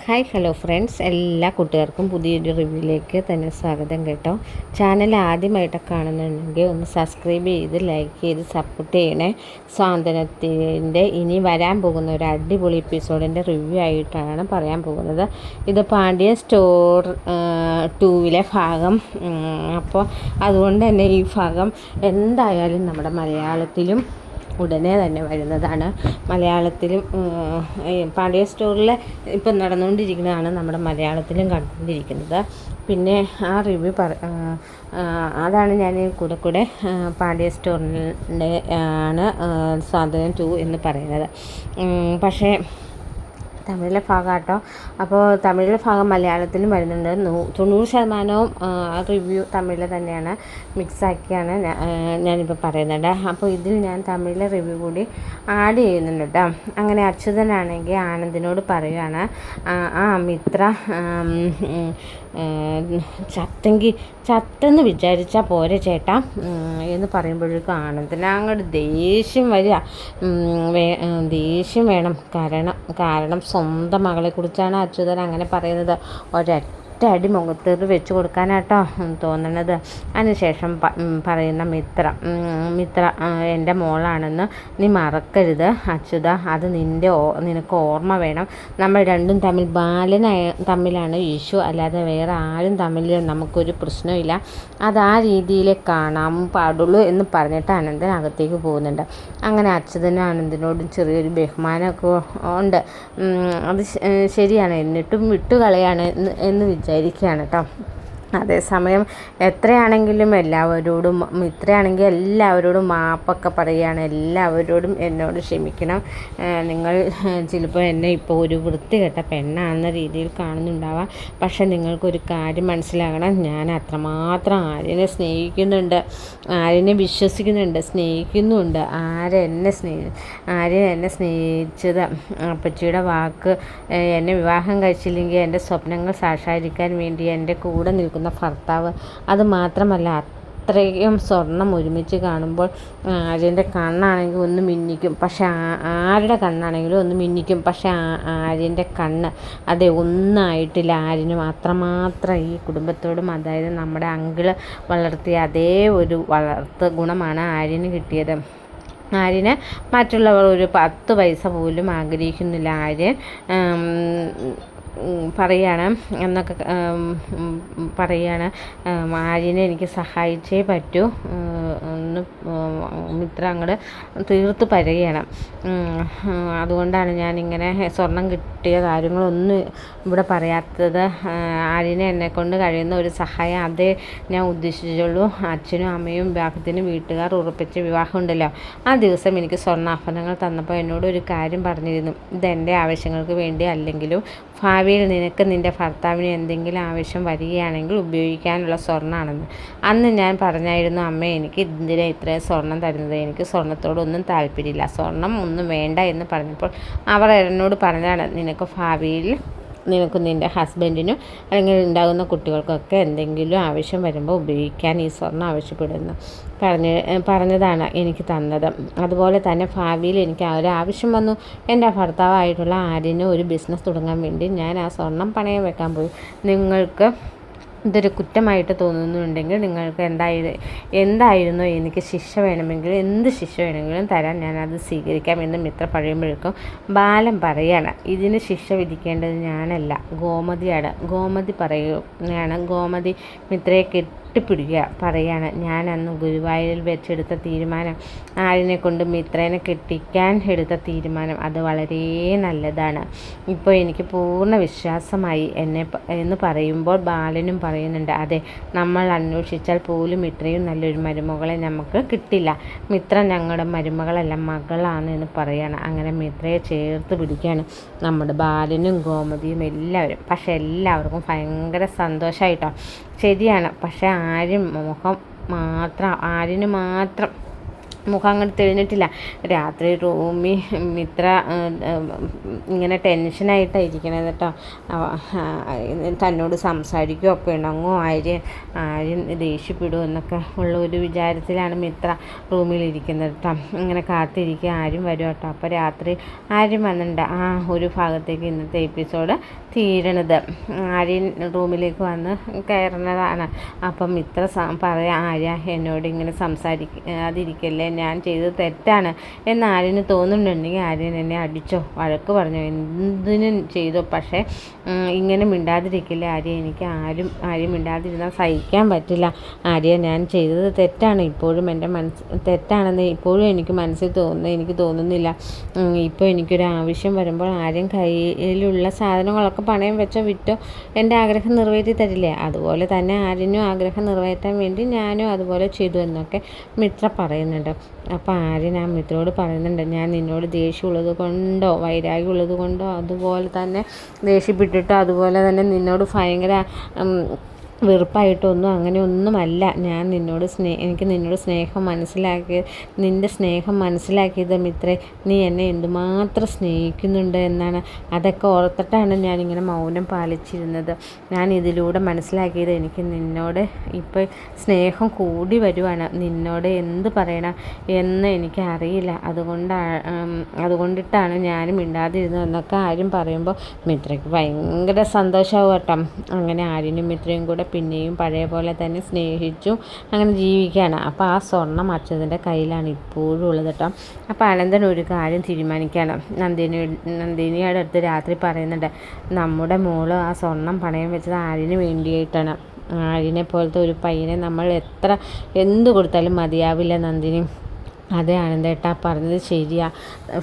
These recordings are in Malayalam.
ഹായ് ഹലോ ഫ്രണ്ട്സ്, എല്ലാ കൂട്ടുകാർക്കും പുതിയൊരു റിവ്യൂയിലേക്ക് തന്നെ സ്വാഗതം കേട്ടോ. ചാനൽ ആദ്യമായിട്ടൊക്കെ കാണുന്നുണ്ടെങ്കിൽ ഒന്ന് സബ്സ്ക്രൈബ് ചെയ്ത് ലൈക്ക് ചെയ്ത് സപ്പോർട്ട് ചെയ്യണേ. സ്വാതന്ത്ര്യത്തിൻ്റെ ഇനി വരാൻ പോകുന്ന ഒരു അടിപൊളി എപ്പിസോഡിൻ്റെ റിവ്യൂ ആയിട്ടാണ് പറയാൻ പോകുന്നത്. ഇത് പാണ്ഡ്യൻ സ്റ്റോർ 2 ഭാഗം. അപ്പോൾ അതുകൊണ്ട് തന്നെ ഈ ഭാഗം എന്തായാലും നമ്മുടെ മലയാളത്തിലും ഉടനെ തന്നെ വരുന്നതാണ്. മലയാളത്തിലും പാണ്ഡ്യൻ സ്റ്റോറിൽ ഇപ്പം നടന്നുകൊണ്ടിരിക്കുന്നതാണ് നമ്മുടെ മലയാളത്തിലും കണ്ടുകൊണ്ടിരിക്കുന്നത്. പിന്നെ ആ റിവ്യൂ അതാണ് ഞാൻ കൂടെ പാണ്ഡ്യൻ സ്റ്റോറിൻ്റെ ആണ് സ്വാതന്ത്ര്യം 2 എന്ന് പറയുന്നത്. പക്ഷേ തമിഴിലെ ഭാഗം കേട്ടോ. അപ്പോൾ തമിഴിലെ ഭാഗം മലയാളത്തിലും വരുന്നുണ്ട്. 90% റിവ്യൂ തമിഴിൽ തന്നെയാണ്, മിക്സാക്കിയാണ് ഞാനിപ്പോൾ പറയുന്നുണ്ട്. അപ്പോൾ ഇതിൽ ഞാൻ തമിഴിലെ റിവ്യൂ കൂടി ആഡ് ചെയ്യുന്നുണ്ട് കേട്ടോ. അങ്ങനെ അച്യുതനാണെങ്കിൽ ആനന്ദിനോട് പറയുകയാണ്, മിത്ര ചത്തെന്ന് വിചാരിച്ചാൽ പോരെ ചേട്ടാ എന്ന് പറയുമ്പോഴേക്കും ആനന്ദിന് അങ്ങോട്ട് ദേഷ്യം വരിക. ദേഷ്യം വേണം. കാരണം സ്വന്തം മകളെക്കുറിച്ചാണ് അച്യുതൻ അങ്ങനെ പറയുന്നത്. ഒരൊറ്റ മുഖത്ത് വെച്ച് കൊടുക്കാനാട്ടോ തോന്നണത്. അതിനുശേഷം പറയുന്ന മിത്ര എൻ്റെ മോളാണെന്ന് നീ മറക്കരുത് അച്യുത. അത് നിനക്ക് ഓർമ്മ വേണം. നമ്മൾ രണ്ടും തമ്മിലാണ് ഇഷ്യൂ, അല്ലാതെ വേറെ ആരും തമ്മിൽ നമുക്കൊരു പ്രശ്നമില്ല. അത് ആ രീതിയിൽ കാണാൻ പാടുള്ളൂ എന്ന് പറഞ്ഞിട്ട് അനന്തൻ അകത്തേക്ക് പോകുന്നുണ്ട്. അങ്ങനെ അച്യുതനും ആനന്ദിനോടും ചെറിയൊരു ബഹുമാനമൊക്കെ ഉണ്ട്. അത് ശരിയാണ്. എന്നിട്ടും വിട്ടുകളയാണ് എന്ന് വിചാരിക്കുകയാണ് കേട്ടോ. അതേസമയം എത്രയാണെങ്കിലും എല്ലാവരോടും മിത്രയാണെങ്കിൽ എല്ലാവരോടും മാപ്പൊക്കെ പറയുകയാണ്. എല്ലാവരോടും എന്നോട് ക്ഷമിക്കണം. നിങ്ങൾ ചിലപ്പോൾ എന്നെ ഇപ്പോൾ ഒരു വൃത്തികെട്ട പെണ്ണാണെന്ന രീതിയിൽ കാണുന്നുണ്ടാവാം. പക്ഷെ നിങ്ങൾക്കൊരു കാര്യം മനസ്സിലാകണം, ഞാൻ അത്രമാത്രം ആര്യനെ സ്നേഹിക്കുന്നുണ്ട്, ആര്യനെ വിശ്വസിക്കുന്നുണ്ട്, സ്നേഹിക്കുന്നുണ്ട്. ആര്യൻ എന്നെ സ്നേഹിച്ചത് അപ്പച്ചിയുടെ വാക്ക്, എന്നെ വിവാഹം കഴിച്ചില്ലെങ്കിൽ എൻ്റെ സ്വപ്നങ്ങൾ സാക്ഷാത്കരിക്കാൻ വേണ്ടി എൻ്റെ കൂടെ നിൽക്കുന്ന ഭർത്താവ്. അത് മാത്രമല്ല, അത്രയും സ്വർണം ഒരുമിച്ച് കാണുമ്പോൾ ആര്യൻ്റെ കണ്ണാണെങ്കിൽ ഒന്ന് മിന്നിക്കും. പക്ഷെ ആരുടെ കണ്ണാണെങ്കിലും ഒന്ന് മിന്നിക്കും. പക്ഷെ ആര്യൻ്റെ കണ്ണ് അതെ ഒന്നായിട്ടില്ല. ആര്യനും അത്രമാത്രം ഈ കുടുംബത്തോടും, അതായത് നമ്മുടെ അങ്കിള് വളർത്തിയ അതേ ഒരു വളർത്ത് ഗുണമാണ് ആര്യന് കിട്ടിയത്. ആര്യന് മറ്റുള്ളവർ ഒരു 10 പൈസ പോലും ആഗ്രഹിക്കുന്നില്ല. ആര്യൻ പറയുകയാണ് ആര്യനെ എനിക്ക് സഹായിച്ചേ പറ്റൂ എന്ന് മിത്ര അങ്ങോട്ട് തീർത്ത് പറയുകയാണ്. അതുകൊണ്ടാണ് ഞാനിങ്ങനെ സ്വർണം കിട്ടിയ കാര്യങ്ങളൊന്നും ഇവിടെ പറയാത്തത്. ആര്യനെ എന്നെക്കൊണ്ട് കഴിയുന്ന ഒരു സഹായം അതേ ഞാൻ ഉദ്ദേശിച്ചുള്ളൂ. അച്ഛനും അമ്മയും വിവാഹത്തിന് വീട്ടുകാർ ഉറപ്പിച്ച വിവാഹം ഉണ്ടല്ലോ, ആ ദിവസം എനിക്ക് സ്വർണ്ണാഭരണങ്ങൾ തന്നപ്പോൾ എന്നോട് ഒരു കാര്യം പറഞ്ഞിരുന്നു. ഇതെൻ്റെ ആവശ്യങ്ങൾക്ക് വേണ്ടി അല്ലെങ്കിലും ഭാവിയിൽ നിനക്ക് നിൻ്റെ ഭർത്താവിന് എന്തെങ്കിലും ആവശ്യം വരികയാണെങ്കിൽ ഉപയോഗിക്കാനുള്ള സ്വർണ്ണമാണെന്ന്. അന്ന് ഞാൻ പറഞ്ഞായിരുന്നു, അമ്മ എനിക്ക് എന്തിനാ ഇത്രയും സ്വർണം തരുന്നത്, എനിക്ക് സ്വർണ്ണത്തോടൊന്നും താല്പര്യമില്ല, സ്വർണം ഒന്നും വേണ്ട എന്ന് പറഞ്ഞപ്പോൾ അവർ എന്നോട് പറഞ്ഞതാണ്, നിനക്ക് ഭാവിയിൽ നിനക്കും നിൻ്റെ ഹസ്ബൻഡിനും അല്ലെങ്കിൽ ഉണ്ടാകുന്ന കുട്ടികൾക്കൊക്കെ എന്തെങ്കിലും ആവശ്യം വരുമ്പോൾ ഉപയോഗിക്കാൻ ഈ സ്വർണ്ണം ആവശ്യപ്പെടുന്നു പറഞ്ഞതാണ് എനിക്ക് തന്നത്. അതുപോലെ തന്നെ ഭാവിയിൽ എനിക്ക് ഒരാവശ്യം വന്നു. എൻ്റെ ഭർത്താവായിട്ടുള്ള ആര്യന് ഒരു ബിസിനസ് തുടങ്ങാൻ വേണ്ടി ഞാൻ ആ സ്വർണം പണയം വെക്കാൻ പോയി. നിങ്ങൾക്ക് ഇതൊരു കുറ്റമായിട്ട് തോന്നുന്നുണ്ടെങ്കിൽ നിങ്ങൾക്ക് എന്തായിരുന്നോ എനിക്ക് ശിക്ഷ വേണമെങ്കിൽ എന്ത് ശിക്ഷ വേണമെങ്കിലും തരാൻ ഞാനത് സ്വീകരിക്കാം എന്ന് മിത്ര പറയുമ്പോഴേക്കും ബാലൻ പറയാണ്, ഇതിന് ശിക്ഷ വിധിക്കേണ്ടത് ഞാനല്ല, ഗോമതിയാണ്. ഗോമതി മിത്രയെ കെട്ടിപ്പിടിക്കുക പറയാണ്, ഞാൻ അന്ന് ഗുരുവായൂരിൽ വെച്ചെടുത്ത തീരുമാനം, ആര്യനെ കൊണ്ട് മിത്രേനെ കെട്ടിക്കാൻ എടുത്ത തീരുമാനം, അത് വളരെ നല്ലതാണ്. ഇപ്പോൾ എനിക്ക് പൂർണ്ണ വിശ്വാസമായി എന്ന് പറയുമ്പോൾ ബാലനും പറയുന്നുണ്ട്, അതെ, നമ്മൾ അന്വേഷിച്ചാൽ പോലും ഇത്രയും നല്ലൊരു മരുമകളെ നമുക്ക് കിട്ടില്ല. മിത്ര ഞങ്ങളുടെ മരുമകളല്ല, മകളാണ് എന്ന് പറയാണ്. അങ്ങനെ മിത്രയെ ചേർത്ത് പിടിക്കുകയാണ് നമ്മുടെ ബാലനും ഗോമതിയും എല്ലാവരും. പക്ഷെ എല്ലാവർക്കും ഭയങ്കര സന്തോഷമായിട്ടോ. ശരിയാണ്, പക്ഷെ ആര്യന് മാത്രം മുഖം അങ്ങോട്ട് തെളിഞ്ഞിട്ടില്ല. രാത്രി റൂമിൽ മിത്ര ഇങ്ങനെ ടെൻഷനായിട്ടായിരിക്കണത് കേട്ടോ. തന്നോട് സംസാരിക്കുകയോ പിണങ്ങോ ആര്യൻ ദേഷ്യപ്പെടുമോ എന്നൊക്കെ ഉള്ള ഒരു വിചാരത്തിലാണ് മിത്ര റൂമിലിരിക്കുന്നത് കേട്ടോ. ഇങ്ങനെ കാത്തിരിക്കുക ആരും വരും കേട്ടോ. അപ്പോൾ രാത്രി ആര്യം വന്നിട്ടുണ്ട്. ആ ഒരു ഭാഗത്തേക്ക് ഇന്നത്തെ എപ്പിസോഡ് തീരണത്. ആര്യൻ റൂമിലേക്ക് വന്ന് കയറുന്നതാണ്. അപ്പം മിത്ര പറയാം, ആര്യ എന്നോട് ഇങ്ങനെ സംസാരിക്കാതിരിക്കല്ലേ, ഞാൻ ചെയ്തത് തെറ്റാണ് എന്ന് ആര്യന് തോന്നുന്നുണ്ടെങ്കിൽ ആര്യൻ എന്നെ അടിച്ചോ വഴക്ക് പറഞ്ഞോ എന്തിനും ചെയ്തോ, പക്ഷേ ഇങ്ങനെ മിണ്ടാതിരിക്കില്ല ആര്യ. എനിക്ക് ആര്യം മിണ്ടാതിരുന്നാൽ സഹിക്കാൻ പറ്റില്ല ആര്യ. ഞാൻ ചെയ്തത് തെറ്റാണ്, ഇപ്പോഴും എൻ്റെ തെറ്റാണെന്ന് ഇപ്പോഴും എനിക്ക് തോന്നുന്നില്ല. ഇപ്പോൾ എനിക്കൊരു ആവശ്യം വരുമ്പോൾ ആര്യം കയ്യിലുള്ള സാധനങ്ങളൊക്കെ പണയം വെച്ചോ വിറ്റോ എൻ്റെ ആഗ്രഹം നിറവേറ്റി തരില്ലേ, അതുപോലെ തന്നെ ആര്യനും ആഗ്രഹം നിറവേറ്റാൻ വേണ്ടി ഞാനും അതുപോലെ ചെയ്തു എന്നൊക്കെ മിത്ര പറയുന്നുണ്ട്. അപ്പോൾ ആര്യൻ ആ മിത്രയോട് പറയുന്നുണ്ട്, ഞാൻ നിന്നോട് ദേഷ്യമുള്ളത് കൊണ്ടോ വൈരാഗ്യമുള്ളത് കൊണ്ടോ അതുപോലെ തന്നെ ദേഷ്യപ്പെട്ടിട്ടോ അതുപോലെ തന്നെ നിന്നോട് ഭയങ്കര വെറുപ്പായിട്ടൊന്നും അങ്ങനെയൊന്നുമല്ല. ഞാൻ എനിക്ക് നിന്നോട് നിൻ്റെ സ്നേഹം മനസ്സിലാക്കിയത് മിത്രേ, നീ എന്നെ എന്തുമാത്രം സ്നേഹിക്കുന്നുണ്ട് എന്നാണ്. അതൊക്കെ ഓർത്തിട്ടാണ് ഞാനിങ്ങനെ മൗനം പാലിച്ചിരുന്നത്. ഞാൻ ഇതിലൂടെ മനസ്സിലാക്കിയത് എനിക്ക് നിന്നോട് ഇപ്പോൾ സ്നേഹം കൂടി വരുവാണ്. നിന്നോട് എന്ത് പറയണം എന്ന് എനിക്കറിയില്ല, അതുകൊണ്ടിട്ടാണ് ഞാനും മിണ്ടാതിരുന്നത് എന്നൊക്കെ ആര്യം പറയുമ്പോൾ മിത്രയ്ക്ക് ഭയങ്കര സന്തോഷമാവും കേട്ടോ. അങ്ങനെ ആര്യനും മിത്രയും കൂടെ പിന്നെയും പഴയ പോലെ തന്നെ സ്നേഹിച്ചു അങ്ങനെ ജീവിക്കുകയാണ്. അപ്പോൾ ആ സ്വർണ്ണം അച്യുതൻ്റെ കയ്യിലാണ് ഇപ്പോഴും ഉള്ളത് കേട്ടോ. അപ്പോൾ അനന്തൻ ഒരു കാര്യം തീരുമാനിക്കുകയാണ്. നന്ദിനിയുടെ അടുത്ത് രാത്രി പറയുന്നുണ്ട്, നമ്മുടെ മോള് ആ സ്വർണം പണയം വെച്ചത് ആര്യന് വേണ്ടിയിട്ടാണ്. ആര്യനെ പോലത്തെ ഒരു പയ്യനെ നമ്മൾ എന്ത് കൊടുത്താലും മതിയാവില്ല നന്ദിനി. അതെ ആനന്ദേട്ടാ പറഞ്ഞത്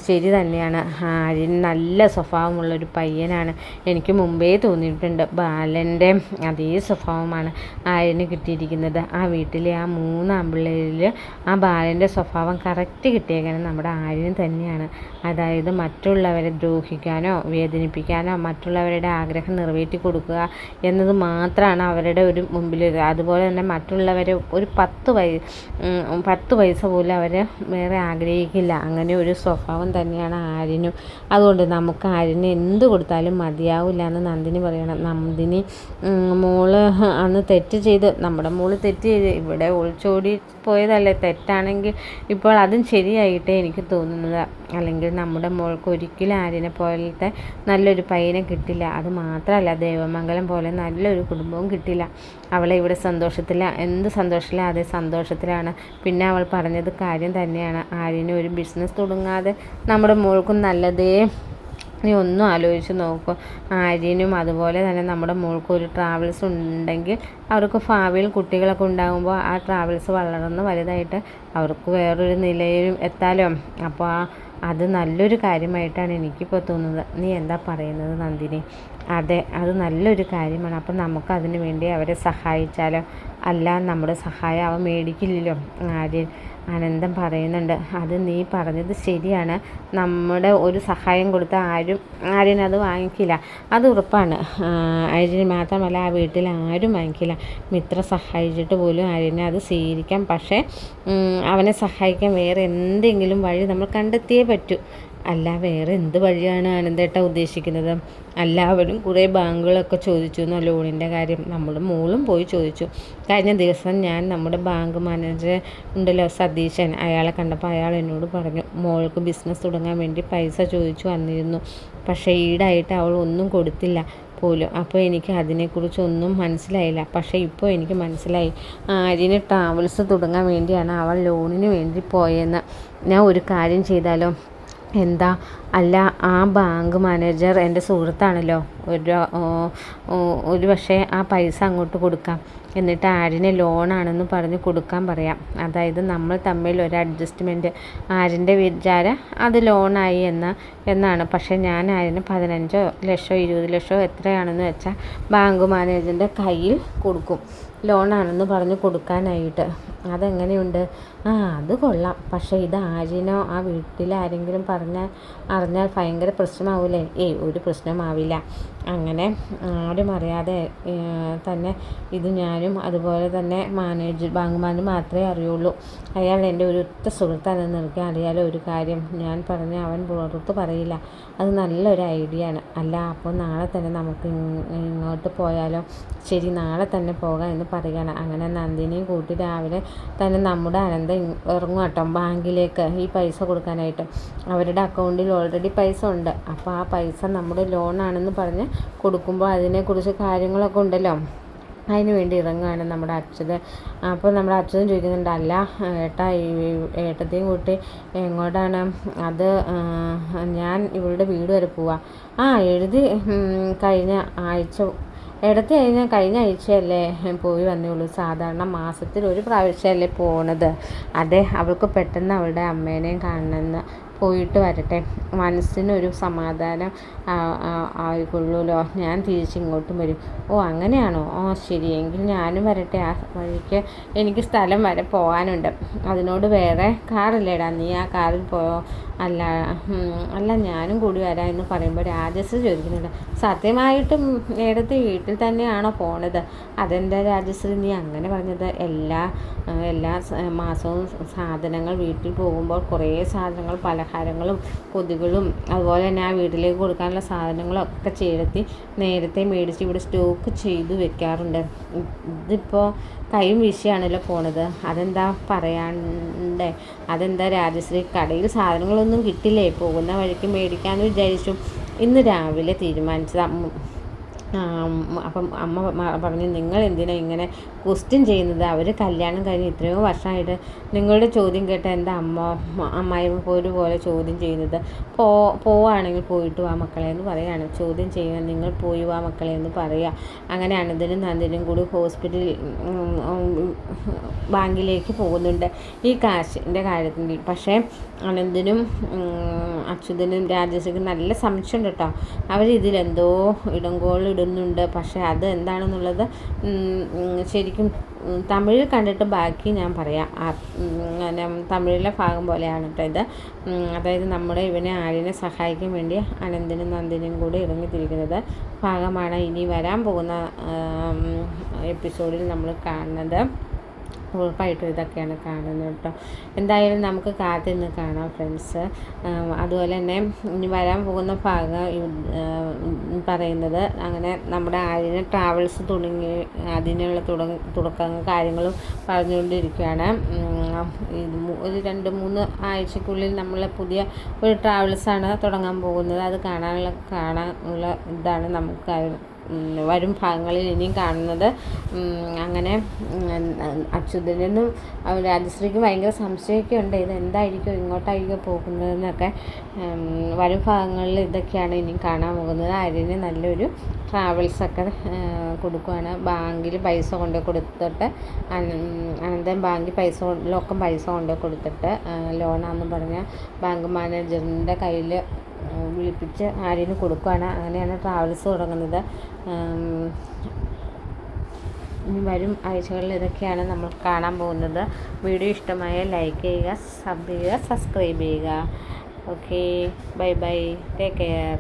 ശരി തന്നെയാണ്. ആര്യൻ നല്ല സ്വഭാവമുള്ളൊരു പയ്യനാണ്. എനിക്ക് മുമ്പേ തോന്നിയിട്ടുണ്ട് ബാലൻ്റെ അതേ സ്വഭാവമാണ് ആര്യന് കിട്ടിയിരിക്കുന്നത്. ആ വീട്ടിലെ ആ 3 ആൺപിള്ളേരിൽ ആ ബാലൻ്റെ സ്വഭാവം കറക്റ്റ് കിട്ടിയേക്കുന്നത് നമ്മുടെ ആര്യന് തന്നെയാണ്. അതായത് മറ്റുള്ളവരെ ദ്രോഹിക്കാനോ വേദനിപ്പിക്കാനോ മറ്റുള്ളവരുടെ ആഗ്രഹം നിറവേറ്റി കൊടുക്കുക എന്നത് മാത്രമാണ് അവരുടെ ഒരു മുമ്പിൽ. അതുപോലെ തന്നെ മറ്റുള്ളവരെ ഒരു 10 പൈസ പോലും അവർ വേറെ ആഗ്രഹിക്കില്ല. അങ്ങനെ ഒരു സ്വഭാവം തന്നെയാണ് ആര്യനും. അതുകൊണ്ട് നമുക്ക് ആര്യന് എന്ത് കൊടുത്താലും മതിയാവില്ല എന്ന് നന്ദിനി പറയണം. നന്ദിനി മോള് അന്ന് നമ്മുടെ മോള് തെറ്റ് ചെയ്ത് ഇവിടെ ഒളിച്ചോടി പോയതല്ലേ, തെറ്റാണെങ്കിൽ ഇപ്പോൾ അതും ശരിയായിട്ടേ എനിക്ക് തോന്നുന്നത്. അല്ലെങ്കിൽ നമ്മുടെ മോൾക്ക് ഒരിക്കലും ആര്യനെ പോലത്തെ നല്ലൊരു പയ്യനെ കിട്ടില്ല. അത് മാത്രമല്ല ദേവമംഗലം പോലെ നല്ലൊരു കുടുംബവും കിട്ടില്ല. അവളെ ഇവിടെ എന്ത് സന്തോഷമില്ല അതേ സന്തോഷത്തിലാണ്. പിന്നെ അവൾ പറഞ്ഞത് കാര്യം തന്നെയാണ്. ആര്യന് ഒരു ബിസിനസ് തുടങ്ങാതെ നമ്മുടെ മോൾക്കും നല്ലതേ. നീ ഒന്നും ആലോചിച്ച് നോക്കും. ആര്യനും അതുപോലെ തന്നെ നമ്മുടെ മോൾക്കും ഒരു ട്രാവൽസ് ഉണ്ടെങ്കിൽ അവർക്ക് ഭാവിയിൽ കുട്ടികളൊക്കെ ഉണ്ടാകുമ്പോൾ ആ ട്രാവൽസ് വളർന്ന് വലുതായിട്ട് അവർക്ക് വേറൊരു നിലയിലും എത്താലോ. അപ്പോൾ അത് നല്ലൊരു കാര്യമായിട്ടാണ് എനിക്കിപ്പോൾ തോന്നുന്നത്. നീ എന്താ പറയുന്നത് നന്ദിനി? അതെ, അത് നല്ലൊരു കാര്യമാണ്. അപ്പം നമുക്കതിന് വേണ്ടി അവരെ സഹായിച്ചാലോ? അല്ല, നമ്മുടെ സഹായം അവൻ മേടിക്കില്ലല്ലോ. ആനന്ദം പറയുന്നുണ്ട്, അത് നീ പറഞ്ഞത് ശരിയാണ്. നമ്മുടെ ഒരു സഹായം കൊടുത്താൽ ആര്യൻ അത് വാങ്ങിക്കില്ല, അത് ഉറപ്പാണ്. ആര്യൻ മാത്രമല്ല ആ വീട്ടിൽ ആരും വാങ്ങിക്കില്ല. മിത്ര സഹായിച്ചിട്ട് പോലും ആര്യനെ അത് സ്വീകരിക്കാം. പക്ഷേ അവനെ സഹായിക്കാൻ വേറെ എന്തെങ്കിലും വഴി നമ്മൾ കണ്ടെത്തിയേ പറ്റൂ. അല്ല, വേറെ എന്ത് വഴിയാണ് ആനന്ദേട്ട ഉദ്ദേശിക്കുന്നത്? എല്ലാവരും കുറേ ബാങ്കുകളൊക്കെ ചോദിച്ചു എന്നോ ലോണിൻ്റെ കാര്യം. നമ്മുടെ മോളും പോയി ചോദിച്ചു. കഴിഞ്ഞ ദിവസം ഞാൻ നമ്മുടെ ബാങ്ക് മാനേജർ ഉണ്ടല്ലോ സതീശൻ, അയാളെ കണ്ടപ്പോൾ അയാൾ എന്നോട് പറഞ്ഞു മോൾക്ക് ബിസിനസ് തുടങ്ങാൻ വേണ്ടി പൈസ ചോദിച്ചു വന്നിരുന്നു. പക്ഷേ ഈടായിട്ട് അവൾ ഒന്നും കൊടുത്തില്ല പോലും. അപ്പോൾ എനിക്ക് അതിനെക്കുറിച്ചൊന്നും മനസ്സിലായില്ല. പക്ഷേ ഇപ്പോൾ എനിക്ക് മനസ്സിലായി, ആര്യന് ട്രാവൽസ് തുടങ്ങാൻ വേണ്ടിയാണ് അവൾ ലോണിന് വേണ്ടി പോയെന്ന്. ഞാൻ ഒരു കാര്യം ചെയ്താലോ? എന്താ? അല്ല, ആ ബാങ്ക് മാനേജർ എൻ്റെ സുഹൃത്താണല്ലോ. ഒരു പക്ഷേ ആ പൈസ അങ്ങോട്ട് കൊടുക്കാം. എന്നിട്ട് ആര്യന് ലോണാണെന്ന് പറഞ്ഞ് കൊടുക്കാൻ പറയാം. അതായത് നമ്മൾ തമ്മിൽ ഒരു അഡ്ജസ്റ്റ്മെൻറ്റ്. ആര്യൻ്റെ വിചാരം അത് ലോണായി എന്നാണ്. പക്ഷേ ഞാൻ ആര്യന് 15 ലക്ഷമോ 20 ലക്ഷമോ എത്രയാണെന്ന് വെച്ചാൽ ബാങ്ക് മാനേജറിൻ്റെ കയ്യിൽ കൊടുക്കും, ലോണാണെന്ന് പറഞ്ഞ് കൊടുക്കാനായിട്ട്. അതെങ്ങനെയുണ്ട്? അത് കൊള്ളാം. പക്ഷേ ഇത് ആര്യനോ ആ വീട്ടിലാരെങ്കിലും അറിഞ്ഞാൽ ഭയങ്കര പ്രശ്നമാവില്ലേ? ഒരു പ്രശ്നമാവില്ല. അങ്ങനെ ആരും അറിയാതെ തന്നെ ഇത് ഞാൻ ബാങ്കുമാനും അതുപോലെ തന്നെ ബാങ്കുമാനും മാത്രമേ അറിയുള്ളൂ. അയാൾ എൻ്റെ ഒരു ഒറ്റ സുഹൃത്താണെന്ന് എനിക്ക് അറിയാലോ. ഒരു കാര്യം ഞാൻ പറഞ്ഞ അവൻ പുറത്ത് പറയില്ല. അത് നല്ലൊരു ഐഡിയ ആണ്. അല്ല, അപ്പോൾ നാളെ തന്നെ നമുക്ക് ഇങ്ങോട്ട് പോയാലോ? ശരി, നാളെ തന്നെ പോകാം എന്ന് പറയുകയാണ്. അങ്ങനെ നന്ദിനിയും കൂട്ടി രാവിലെ തന്നെ നമ്മുടെ അനന്ത ഇറങ്ങും കേട്ടോ ബാങ്കിലേക്ക് ഈ പൈസ കൊടുക്കാനായിട്ട്. അവരുടെ അക്കൗണ്ടിൽ ഓൾറെഡി പൈസ ഉണ്ട്. അപ്പോൾ ആ പൈസ നമ്മുടെ ലോണാണെന്ന് പറഞ്ഞ് കൊടുക്കുമ്പോൾ അതിനെക്കുറിച്ച് കാര്യങ്ങളൊക്കെ ഉണ്ടല്ലോ, അതിന് വേണ്ടി ഇറങ്ങുകയാണ് നമ്മുടെ അച്യുതൻ. അപ്പോൾ നമ്മുടെ അച്യുതൻ ചോദിക്കുന്നുണ്ട്, അല്ല ഏട്ടാ, ഏട്ടത്തെയും കൂട്ടി എങ്ങോട്ടാണ്? അത് ഞാൻ ഇവളുടെ വീട് വരെ പോവാ. എഴുതി കഴിഞ്ഞ ആഴ്ച ഇടത്ത് കഴിഞ്ഞ ആഴ്ചയല്ലേ പോയി വന്നേയുള്ളൂ. സാധാരണ മാസത്തിൽ ഒരു പ്രാവശ്യമല്ലേ പോണത്. അതെ, അവൾക്ക് പെട്ടെന്ന് അവളുടെ അമ്മേനെയും കാണണമെന്ന്. പോയിട്ട് വരട്ടെ, മനസ്സിനൊരു സമാധാനം ആയിക്കൊള്ളൂല്ലോ. ഞാൻ തിരിച്ചിങ്ങോട്ടും വരും. അങ്ങനെയാണോ? ശരി, എങ്കിൽ ഞാനും വരട്ടെ. ആ വഴിക്ക് എനിക്ക് സ്ഥലം വരെ പോകാനുണ്ട്. അതിനോട് വേറെ കാറില്ലേടാ, നീ ആ കാറിൽ പോയോ? അല്ല ഞാനും കൂടി വരാം എന്ന് പറയുമ്പോൾ രാജശ്രീ ചോദിക്കുന്നുണ്ട്, സത്യമായിട്ടും ഏടത്തി വീട്ടിൽ തന്നെയാണോ പോണത്? അതെന്താ രാജശ്രീ നീ അങ്ങനെ പറഞ്ഞത്? എല്ലാ മാസവും സാധനങ്ങൾ വീട്ടിൽ പോകുമ്പോൾ കുറേ സാധനങ്ങൾ, പലഹാരങ്ങളും പൊതികളും അതുപോലെ തന്നെ ആ വീട്ടിലേക്ക് കൊടുക്കാനുള്ള സാധനങ്ങളും ഒക്കെ നേരത്തെ മേടിച്ച് ഇവിടെ സ്റ്റോക്ക് ചെയ്ത് വെക്കാറുണ്ട്. ഇതിപ്പോൾ കൈയും വീശിയാണല്ലോ പോണത്. അതെന്താ പറയാണ്ടേ? അതെന്താ രാജശ്രീ, കടയിൽ സാധനങ്ങളൊന്നും കിട്ടില്ലേ? പോകുന്ന വഴിക്ക് മേടിക്കാമെന്ന് വിചാരിച്ചു. ഇന്ന് രാവിലെ തീരുമാനിച്ചത്. അപ്പം അമ്മ പറഞ്ഞു, നിങ്ങൾ എന്തിനാ ഇങ്ങനെ ക്വസ്റ്റ്യൻ ചെയ്യുന്നത്? അവർ കല്യാണം കഴിഞ്ഞ് ഇത്രയോ വർഷമായിട്ട് നിങ്ങളുടെ ചോദ്യം കേട്ട എൻ്റെ അമ്മായിമ്മ പോലെ ചോദ്യം ചെയ്യുന്നത്. പോവുകയാണെങ്കിൽ പോയിട്ട് വാ മക്കളെ എന്ന് പറയുകയാണ്. ചോദ്യം ചെയ്യുക, നിങ്ങൾ പോയി വാ മക്കളെ എന്ന് പറയുക. അങ്ങനെ അനന്തനും നന്ദിനും കൂടി ഹോസ്പിറ്റലിൽ ബാങ്കിലേക്ക് പോകുന്നുണ്ട് ഈ കാശിൻ്റെ കാര്യത്തിൽ. പക്ഷേ അനന്തനും അച്യുതനും രാജശ്രീക്കും നല്ല സംശയമുണ്ട് കേട്ടോ. അവരിതിലെന്തോ ഇടുന്നുണ്ട്. പക്ഷേ അത് എന്താണെന്നുള്ളത് ശരിക്കും തമിഴിൽ കണ്ടിട്ട് ബാക്കി ഞാൻ പറയാം. തമിഴിലെ ഭാഗം പോലെയാണ് കേട്ടോ ഇത്. അതായത് നമ്മുടെ ആര്യനെ സഹായിക്കാൻ വേണ്ടി അനന്തനും നന്ദിനും കൂടി ഇറങ്ങിത്തിരിക്കുന്നത് ഭാഗമാണ് ഇനി വരാൻ പോകുന്ന എപ്പിസോഡിൽ നമ്മൾ കാണുന്നത്. ഉറപ്പായിട്ടും ഇതൊക്കെയാണ് കാണുന്നത് കേട്ടോ. എന്തായാലും നമുക്ക് കാത്തിരുന്ന് കാണാം ഫ്രണ്ട്സ്. അതുപോലെ തന്നെ ഇനി വരാൻ പോകുന്ന ഭാഗം പറയുന്നത്, അങ്ങനെ നമ്മുടെ ആര്യന് ട്രാവൽസ് തുടങ്ങി അതിനുള്ള തുടക്കങ്ങളും കാര്യങ്ങളും പറഞ്ഞുകൊണ്ടിരിക്കുകയാണ്. ഒരു 2-3 ആഴ്ചക്കുള്ളിൽ നമ്മൾ പുതിയ ഒരു ട്രാവൽസാണ് തുടങ്ങാൻ പോകുന്നത്. അത് കാണാനുള്ള ഇതാണ് നമുക്ക് വരും ഭാഗങ്ങളിൽ ഇനിയും കാണുന്നത്. അങ്ങനെ അച്യുതനും രാജശ്രീക്ക് ഭയങ്കര സംശയമൊക്കെ ഉണ്ട്, ഇത് എന്തായിരിക്കും, ഇങ്ങോട്ടായിരിക്കും പോകുന്നതെന്നൊക്കെ. വരും ഭാഗങ്ങളിൽ ഇതൊക്കെയാണ് ഇനിയും കാണാൻ പോകുന്നത്. ആര്യന് നല്ലൊരു ട്രാവൽസൊക്കെ കൊടുക്കുകയാണ്. ബാങ്കിൽ പൈസ കൊണ്ടുപോയി കൊടുത്തിട്ട് അനന്തൻ ബാങ്കിൽ പൈസ കൊണ്ടുപോയി കൊടുത്തിട്ട് ലോണാണെന്ന് പറഞ്ഞാൽ ബാങ്ക് മാനേജറിൻ്റെ കയ്യിൽ വിളിപ്പിച്ച് ആര്യന് കൊടുക്കുകയാണ്. അങ്ങനെയാണ് ട്രാവൽസ് തുടങ്ങുന്നത്. ഇനി വരും ആഴ്ചകളിൽ ഇതൊക്കെയാണ് നമ്മൾ കാണാൻ പോകുന്നത്. വീഡിയോ ഇഷ്ടമായ ലൈക്ക് ചെയ്യുക, സബ് ചെയ്യുക, സബ്സ്ക്രൈബ് ചെയ്യുക. Okay, bye bye, take care.